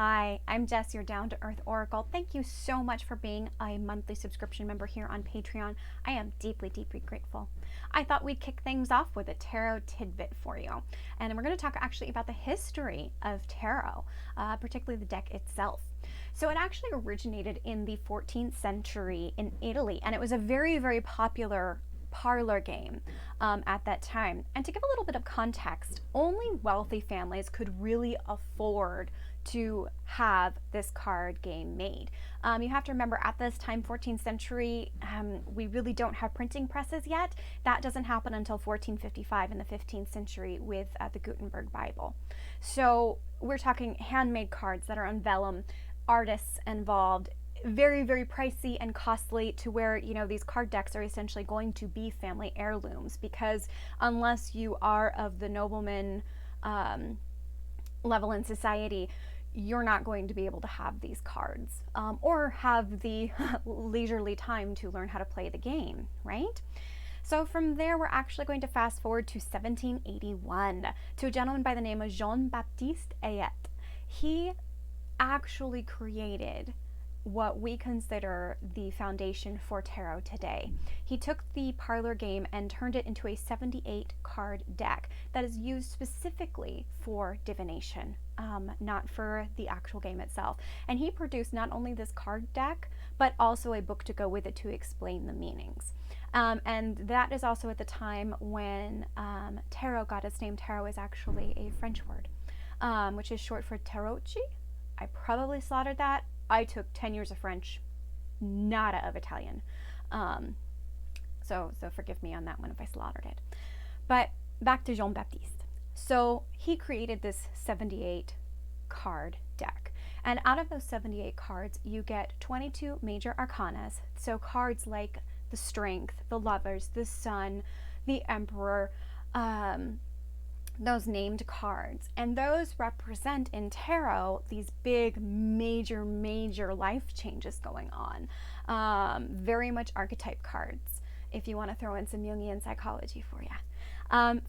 Hi, I'm Jess, your Down to Earth Oracle. Thank you so much for being a monthly subscription member here on Patreon. I am deeply, deeply grateful. I thought we'd kick things off with a tarot tidbit for you. And we're going to talk actually about the history of tarot, particularly the deck itself. So it actually originated in the 14th century in Italy, and it was a very, very popular parlor game at that time. And to give a little bit of context, only wealthy families could really afford to have this card game made. You have to remember at this time, 14th century, we really don't have printing presses yet. That doesn't happen until 1455 in the 15th century with the Gutenberg Bible. So we're talking handmade cards that are on vellum, artists involved, very, very pricey and costly, to where, you know, these card decks are essentially going to be family heirlooms, because unless you are of the nobleman level in society, you're not going to be able to have these cards or have the leisurely time to learn how to play the game, right? So from there, we're actually going to fast forward to 1781 to a gentleman by the name of Jean-Baptiste Ayet. He actually created what we consider the foundation for tarot today. He took the parlor game and turned it into a 78 card deck that is used specifically for divination, not for the actual game itself. And he produced not only this card deck, but also a book to go with it to explain the meanings. And that is also at the time when tarot got its name. Tarot is actually a French word, which is short for tarocchi. I probably slaughtered that. I took 10 years of French, nada of Italian. So forgive me on that one if I slaughtered it. But back to Jean-Baptiste. So he created this 78 card deck. And out of those 78 cards, you get 22 major arcanas. So cards like the Strength, the Lovers, the Sun, the Emperor, those named cards, and those represent in tarot these big major life changes going on. Very much archetype cards, if you want to throw in some Jungian psychology for you.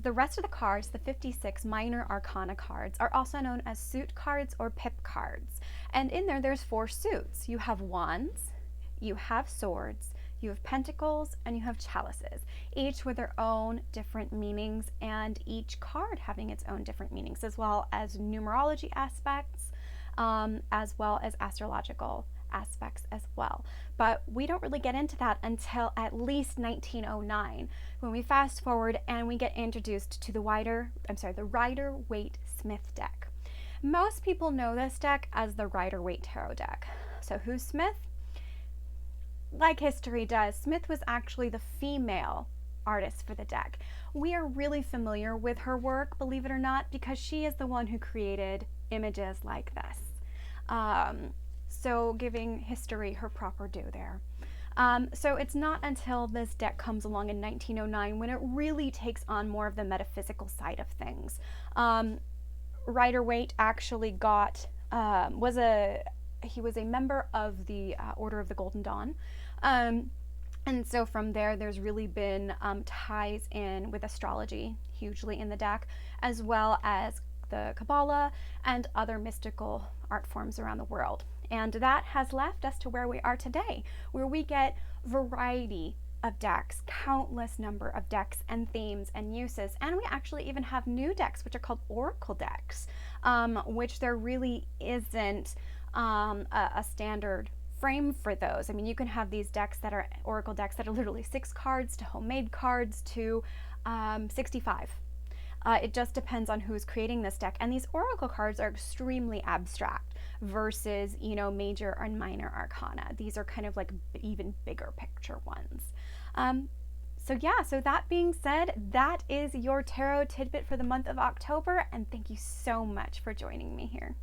The rest of the cards, the 56 minor arcana cards, are also known as suit cards or pip cards, and in there's 4 suits. You have wands, you have swords, you have pentacles, and you have chalices, each with their own different meanings, and each card having its own different meanings, as well as numerology aspects, as well as astrological aspects as well. But we don't really get into that until at least 1909, when we fast forward and we get introduced to the Rider-Waite-Smith deck. Most people know this deck as the Rider-Waite Tarot deck. So who's Smith? Like history does, Smith was actually the female artist for the deck. We are really familiar with her work, believe it or not, because she is the one who created images like this. So giving history her proper due there. So it's not until this deck comes along in 1909 when it really takes on more of the metaphysical side of things. Rider-Waite actually he was a member of the Order of the Golden Dawn. And so from there's really been ties in with astrology hugely in the deck, as well as the Kabbalah and other mystical art forms around the world. And that has left us to where we are today, where we get variety of decks, countless number of decks and themes and uses, and we actually even have new decks which are called oracle decks, which there really isn't a standard frame for those. I mean, you can have these decks that are oracle decks that are literally 6 cards to homemade cards to 65. It just depends on who's creating this deck. And these oracle cards are extremely abstract versus, you know, major and minor arcana. These are kind of like even bigger picture ones. So that being said, that is your tarot tidbit for the month of October, and thank you so much for joining me here.